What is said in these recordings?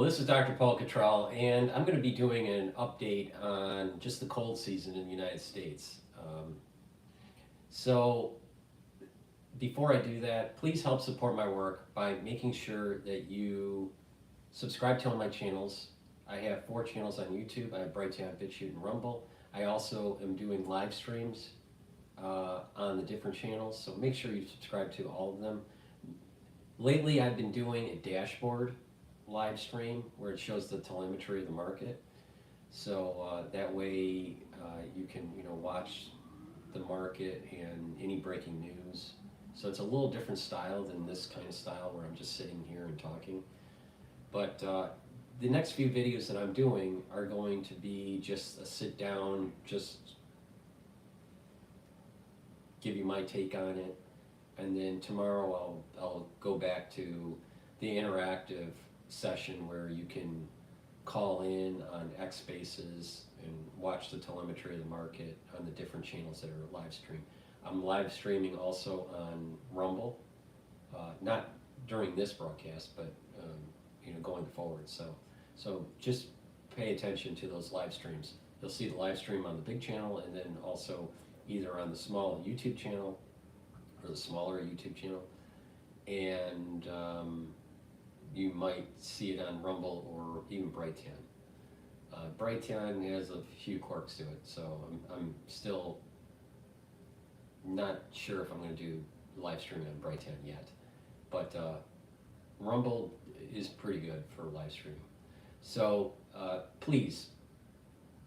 Well, this is Dr. Paul Cottrell, and I'm going to be doing an update on just the cold season in the United States. So, before I do that, please help support my work by making sure that you subscribe to all my channels. I have 4 channels on YouTube. I have Brighteon, Bitchute, and Rumble. I also am doing live streams on the different channels, so make sure you subscribe to all of them. Lately, I've been doing a dashboard live stream where it shows the telemetry of the market. So that way you can watch the market and any breaking news. So it's a little different style than this kind of style where I'm just sitting here and talking. But the next few videos that I'm doing are going to be just a sit down, just give you my take on it. And then tomorrow I'll go back to the interactive session where you can call in on X Spaces and watch the telemetry of the market on the different channels that are live streamed. I'm live streaming also on Rumble, not during this broadcast, but going forward. So just pay attention to those live streams. You'll see the live stream on the big channel, and then also either on the small YouTube channel or the smaller YouTube channel, and you might see it on Rumble or even Brighteon. Brighteon has a few quirks to it, so I'm still not sure if I'm going to do live streaming on Brighteon yet. But Rumble is pretty good for live streaming. So please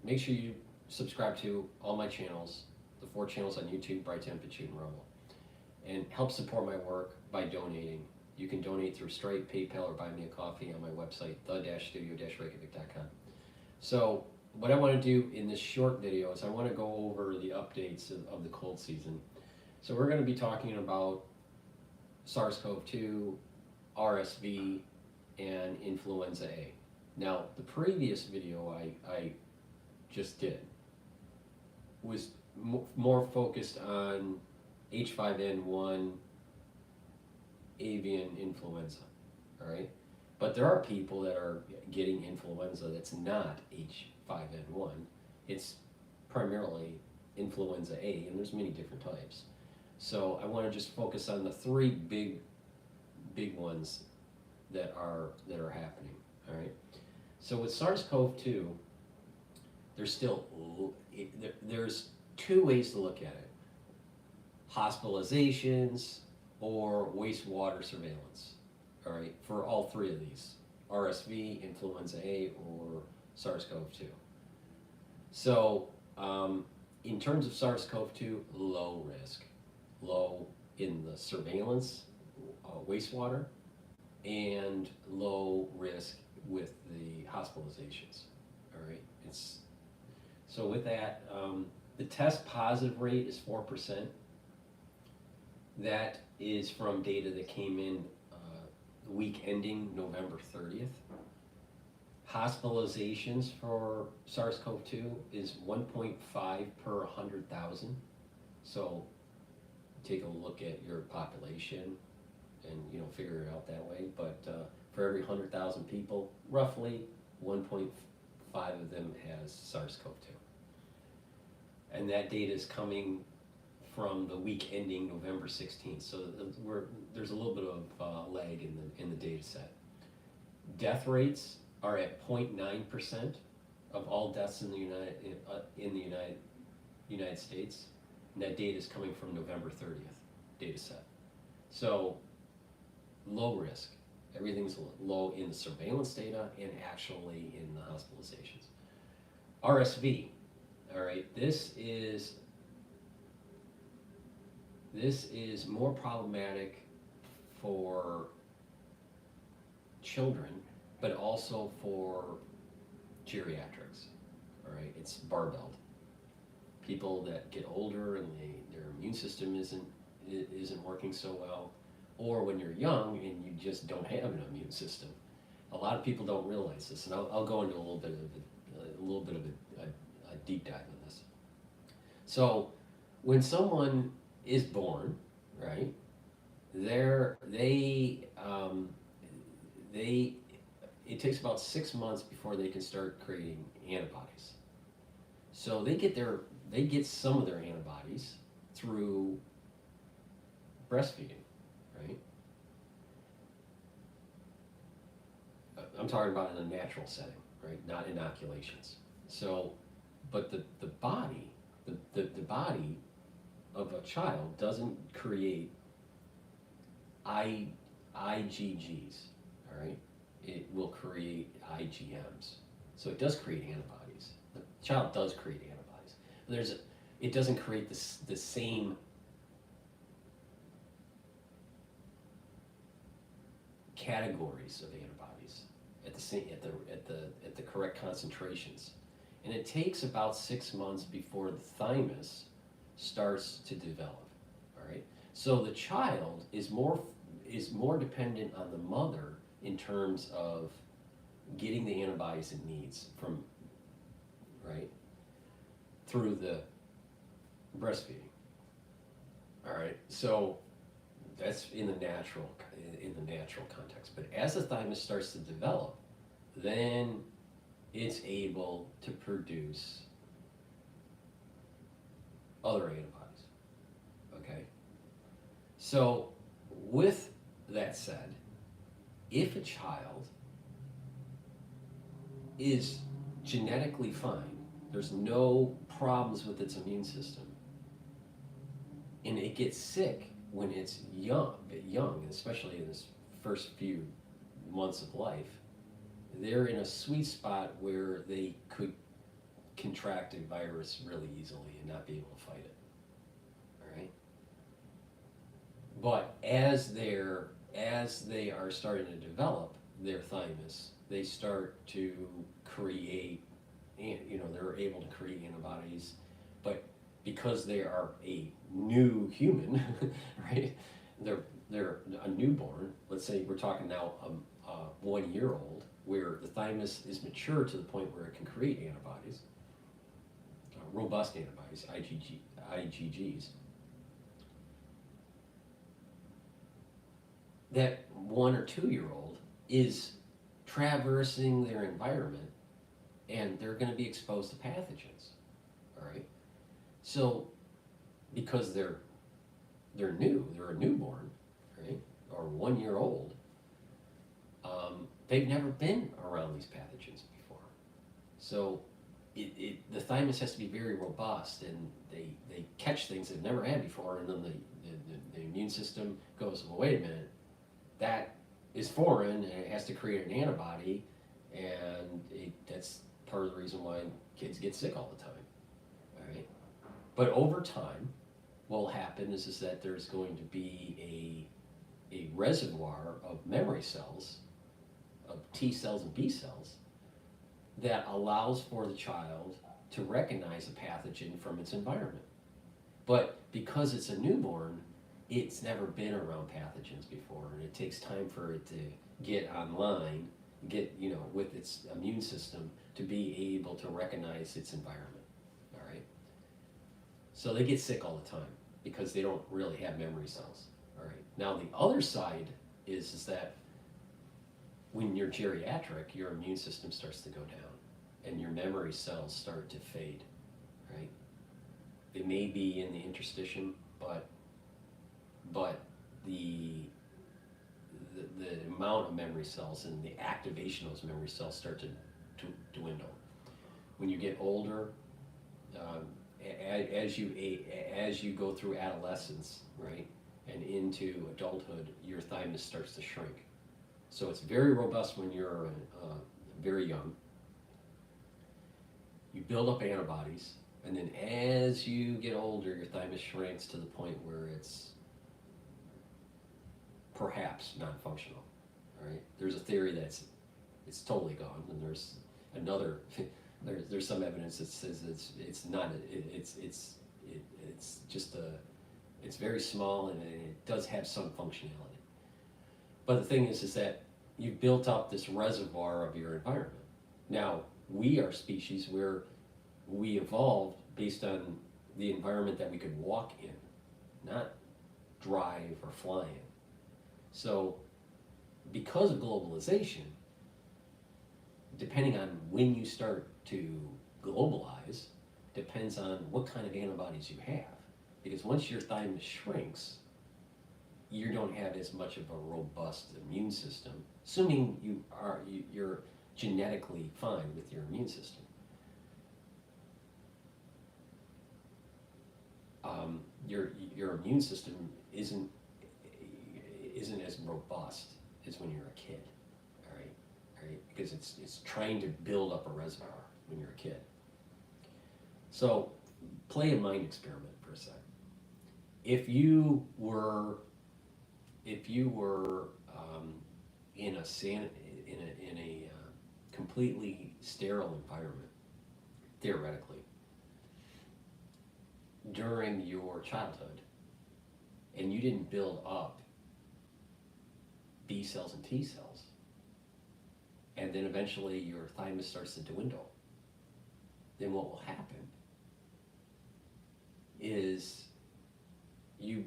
make sure you subscribe to all my channels, the 4 channels on YouTube, Brighteon, Bitchute, and Rumble, and help support my work by donating. You can donate through Stripe, PayPal, or buy me a coffee on my website, the-studio-reykjavik.com. So what I want to do in this short video is I want to go over the updates of the cold season. So we're going to be talking about SARS-CoV-2, RSV, and influenza A. Now, the previous video I just did was more focused on H5N1 avian influenza, all right? But there are people that are getting influenza that's not H5N1. It's primarily influenza A, and there's many different types. So I want to just focus on the 3 big ones that are happening, all right? So with SARS-CoV-2, there's 2 ways to look at it: hospitalizations or wastewater surveillance, all right, for all 3 of these: RSV, influenza A, or SARS-CoV-2. So in terms of SARS-CoV-2, low risk, low in the surveillance, wastewater, and low risk with the hospitalizations, all right? So with that, the test positive rate is 4%. That is from data that came in the week ending November 30th. Hospitalizations for SARS-CoV-2 is 1.5 per 100,000. So take a look at your population and figure it out that way. But for every 100,000 people, roughly 1.5 of them has SARS-CoV-2. And that data is coming from the week ending November 16th. So there's a little bit of lag in the data set. Death rates are at 0.9% of all deaths in the United States. And that data is coming from November 30th data set. So low risk. Everything's low in the surveillance data and actually in the hospitalizations. RSV, all right, this is more problematic for children, but also for geriatrics, all right? It's barbelled. People that get older and their immune system isn't working so well, or when you're young and you just don't have an immune system. A lot of people don't realize this, and I'll go into a little bit of a deep dive on this. So when someone is born, right, they it takes about 6 months before they can start creating antibodies. So they get some of their antibodies through breastfeeding, right? I'm talking about in a natural setting, right? Not inoculations. So, but the body, the body of a child doesn't create IgGs, all right? It will create IgMs. So it does create antibodies. The child does create antibodies. But it doesn't create the same categories of antibodies at the correct concentrations. And it takes about 6 months before the thymus starts to develop. All right. So the child is more dependent on the mother in terms of getting the antibodies it needs from, right, through the breastfeeding. All right. So that's in the natural context. But as the thymus starts to develop, then it's able to produce other antibodies. Okay? So with that said, if a child is genetically fine, there's no problems with its immune system, and it gets sick when it's young, and especially in this first few months of life, they're in a sweet spot where they could contract a virus really easily and not be able to fight it. All right. But as they are starting to develop their thymus, they start to create, they're able to create antibodies, but because they are a new human, right? They're a newborn. Let's say we're talking now 1 year old, where the thymus is mature to the point where it can create antibodies, robust antibodies, IgGs. That 1 or 2 year old is traversing their environment, and they're going to be exposed to pathogens. All right. So, because they're new, they're a newborn, right, or 1 year old, they've never been around these pathogens before. So, the thymus has to be very robust, and they catch things they've never had before, and then the immune system goes, well, wait a minute, that is foreign, and it has to create an antibody, and that's part of the reason why kids get sick all the time. All right. But over time, what will happen is that there's going to be a reservoir of memory cells, of T cells and B cells, that allows for the child to recognize a pathogen from its environment. But because it's a newborn, it's never been around pathogens before, and it takes time for it to get online, with its immune system to be able to recognize its environment. All right. So they get sick all the time because they don't really have memory cells. All right. Now the other side is that when you're geriatric, your immune system starts to go down, and your memory cells start to fade. Right. They may be in the interstitium, but the amount of memory cells and the activation of those memory cells start to dwindle. When you get older, as you go through adolescence, right, and into adulthood, your thymus starts to shrink. So it's very robust when you're very young. You build up antibodies, and then as you get older, your thymus shrinks to the point where it's perhaps non-functional. All right. There's a theory that it's totally gone, and there's another. There's some evidence that says it's not. It's just it's very small, and it does have some functionality. But the thing is that you've built up this reservoir of your environment. Now we are species where we evolved based on the environment that we could walk in, not drive or fly in. So, because of globalization, depending on when you start to globalize, depends on what kind of antibodies you have. Because once your thymus shrinks, you don't have as much of a robust immune system, assuming you're genetically fine with your immune system. Your immune system isn't as robust as when you're a kid, all right? Because it's trying to build up a reservoir when you're a kid. So play a mind experiment for a second. If you were in a completely sterile environment, theoretically, during your childhood, and you didn't build up B cells and T cells, and then eventually your thymus starts to dwindle, then what will happen is you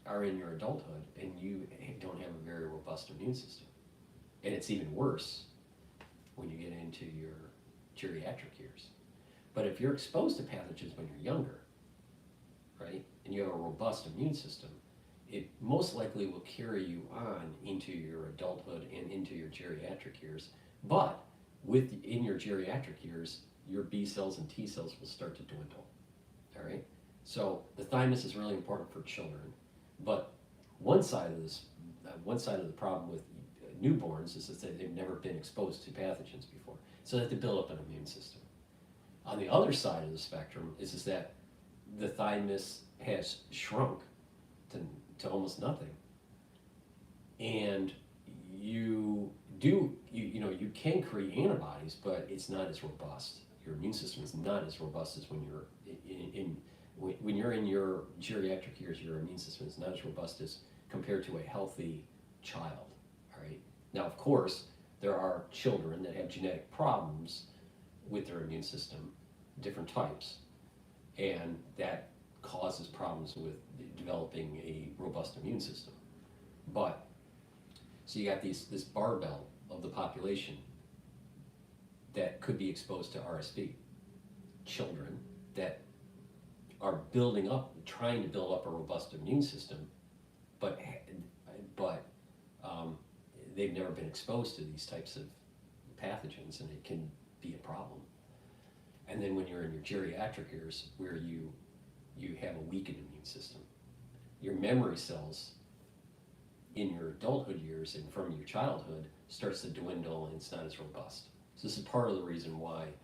are in your adulthood and you don't have a very robust immune system. And it's even worse when you get into your geriatric years. But if you're exposed to pathogens when you're younger, right, and you have a robust immune system, it most likely will carry you on into your adulthood and into your geriatric years. But in your geriatric years, your B cells and T cells will start to dwindle, all right? So the thymus is really important for children, but one side of the problem with newborns is that they've never been exposed to pathogens before, so they have to build up an immune system. On the other side of the spectrum is that the thymus has shrunk to almost nothing, and you can create antibodies, but it's not as robust. Your immune system is not as robust as when you're in your geriatric years. Your immune system is not as robust as compared to a healthy child. All right. Now, of course, there are children that have genetic problems with their immune system, different types, and that causes problems with developing a robust immune system. But so you got this barbell of the population that could be exposed to RSV. Children that are trying to build up a robust immune system, but they've never been exposed to these types of pathogens, and it can be a problem. And then when you're in your geriatric years, where you have a weakened immune system, your memory cells in your adulthood years and from your childhood starts to dwindle, and it's not as robust. So this is part of the reason why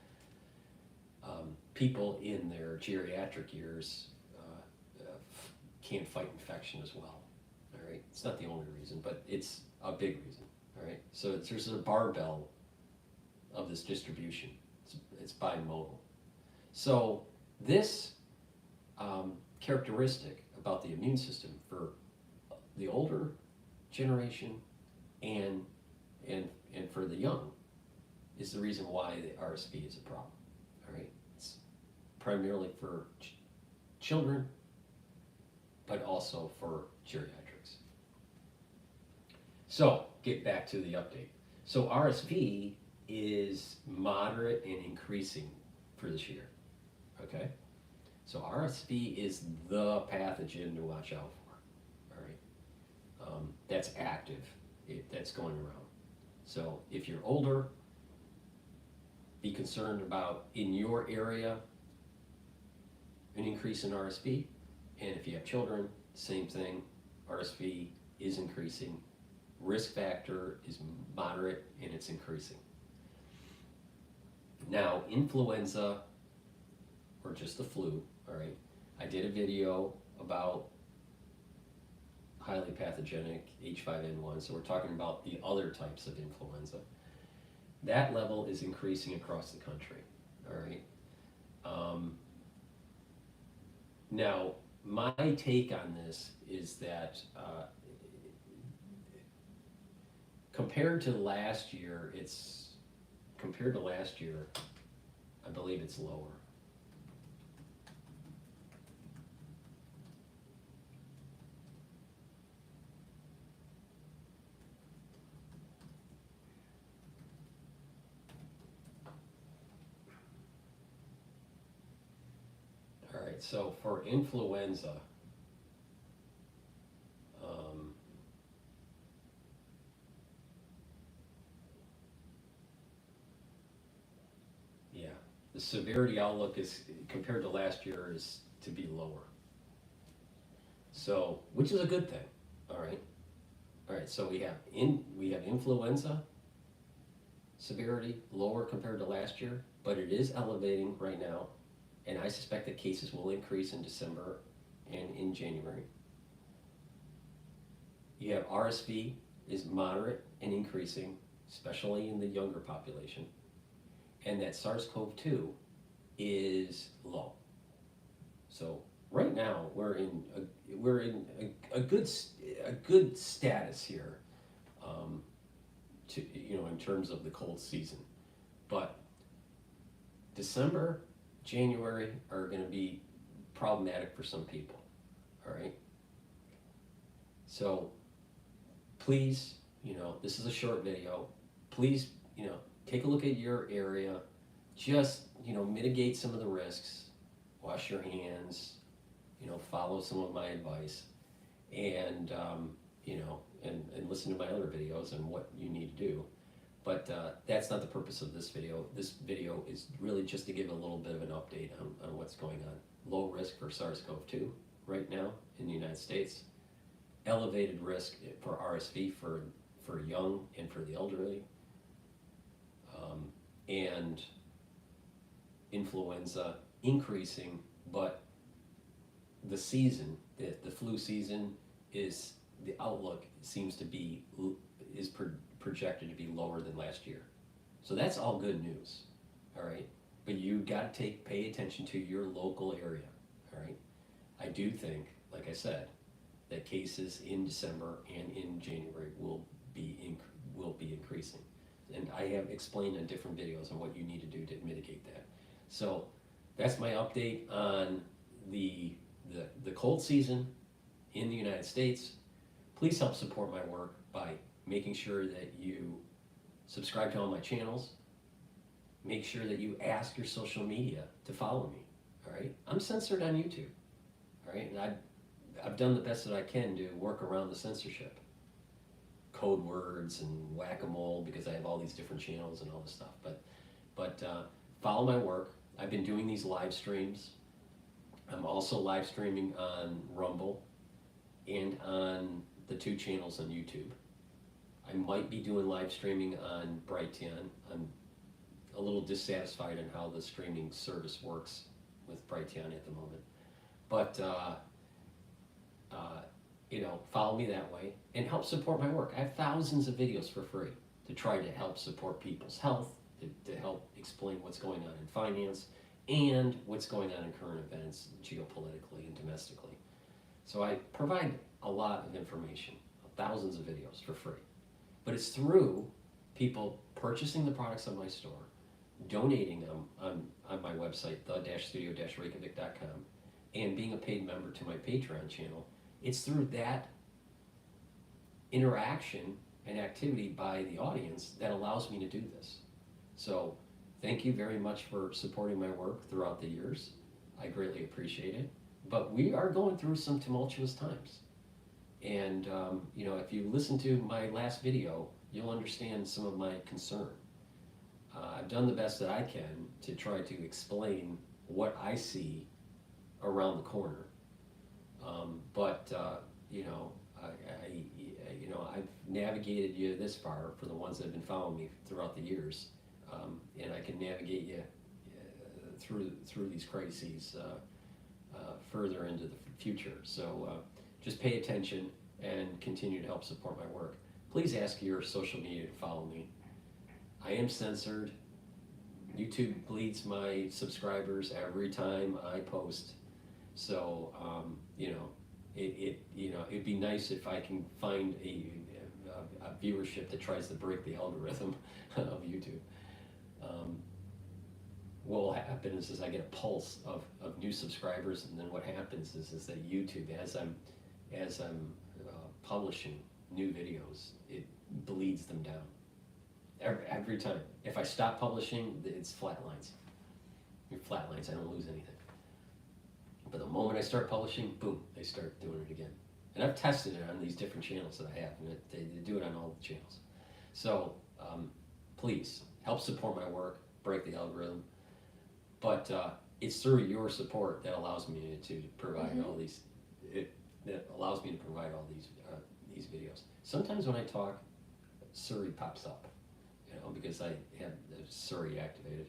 people in their geriatric years can't fight infection as well. All right, it's not the only reason, but it's a big reason. All right, so there's a barbell of this distribution. It's bimodal. So this characteristic about the immune system for the older generation and for the young is the reason why the RSV is a problem. All right, it's primarily for children, but also for geriatrics. So get back to the update. So RSV is moderate and increasing for this year. Okay, so RSV is the pathogen to watch out for. All right, that's active. That's going around. So if you're older, be concerned about in your area an increase in RSV, and if you have children, same thing. RSV is increasing. Risk factor is moderate and it's increasing. Now, influenza, or just the flu, all right, I did a video about highly pathogenic H5N1, so we're talking about the other types of influenza. That level is increasing across the country, all right? Now, my take on this is that compared to last year, I believe it's lower. right, so for influenza, um, yeah, the severity outlook is, compared to last year, is to be lower. So, which is a good thing, all right? All right, so we have influenza severity lower compared to last year, but it is elevating right now, and I suspect that cases will increase in December and in January. You have RSV is moderate and increasing, especially in the younger population, and that SARS-CoV-2 is low. So right now we're in a good status here, to, you know, in terms of the cold season. But December, January are going to be problematic for some people. All right. So please, you know, this is a short video. Please, you know, take a look at your area. Just, you know, mitigate some of the risks. Wash your hands. You know, follow some of my advice, and you know, and listen to my other videos and what you need to do. But that's not the purpose of this video. This video is really just to give a little bit of an update on what's going on. Low risk for SARS-CoV-2 right now in the United States. Elevated risk for RSV for young and for the elderly. And influenza increasing, but the season, the flu season, is, the outlook seems to be, is projected to be lower than last year. So that's all good news, all right? But you got to pay attention to your local area, all right? I do think, like I said, that cases in December and in January will be increasing. And I have explained in different videos on what you need to do to mitigate that. So that's my update on the cold season in the United States. Please help support my work by making sure that you subscribe to all my channels. Make sure that you ask your social media to follow me, all right? I'm censored on YouTube, all right? And I've done the best that I can to work around the censorship. Code words and whack-a-mole, because I have all these different channels and all this stuff. But follow my work. I've been doing these live streams. I'm also live streaming on Rumble and on the 2 channels on YouTube. I might be doing live streaming on Brighteon. I'm a little dissatisfied on how the streaming service works with Brighteon at the moment. But you know, follow me that way and help support my work. I have thousands of videos for free to try to help support people's health, to help explain what's going on in finance and what's going on in current events, geopolitically and domestically. So I provide a lot of information, thousands of videos for free. But it's through people purchasing the products on my store, donating them on my website, the-studio-reykjavik.com, and being a paid member to my Patreon channel. It's through that interaction and activity by the audience that allows me to do this. So thank you very much for supporting my work throughout the years. I greatly appreciate it. But we are going through some tumultuous times. And you know, if you listen to my last video, you'll understand some of my concern. I've done the best that I can to try to explain what I see around the corner. But you know, you know, I've navigated you this far for the ones that have been following me throughout the years, and I can navigate you through these crises further into the future. So just pay attention and continue to help support my work. Please ask your social media to follow me. I am censored. YouTube bleeds my subscribers every time I post. So you know, you know, it'd be nice if I can find a viewership that tries to break the algorithm of YouTube. What will happen is I get a pulse of new subscribers, and then what happens is that YouTube, as I'm publishing new videos, it bleeds them down every time. If I stop publishing, it's flatlines. It flatlines. I don't lose anything. But the moment I start publishing, boom, they start doing it again. And I've tested it on these different channels that I have, and they do it on all the channels. So please help support my work, break the algorithm. But it's through your support that allows me to provide all these. That allows me to provide all these videos. Sometimes when I talk, Siri pops up, because I have the Siri activated.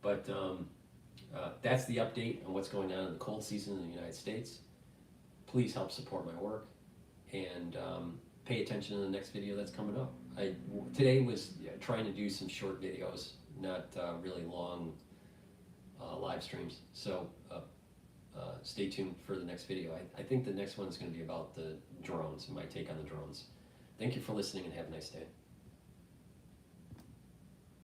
But that's the update on what's going on in the cold season in the United States. Please help support my work, and pay attention to the next video that's coming up. Today was trying to do some short videos, not really long live streams. So stay tuned for the next video. I think the next one is going to be about the drones and my take on the drones. Thank you for listening, and have a nice day.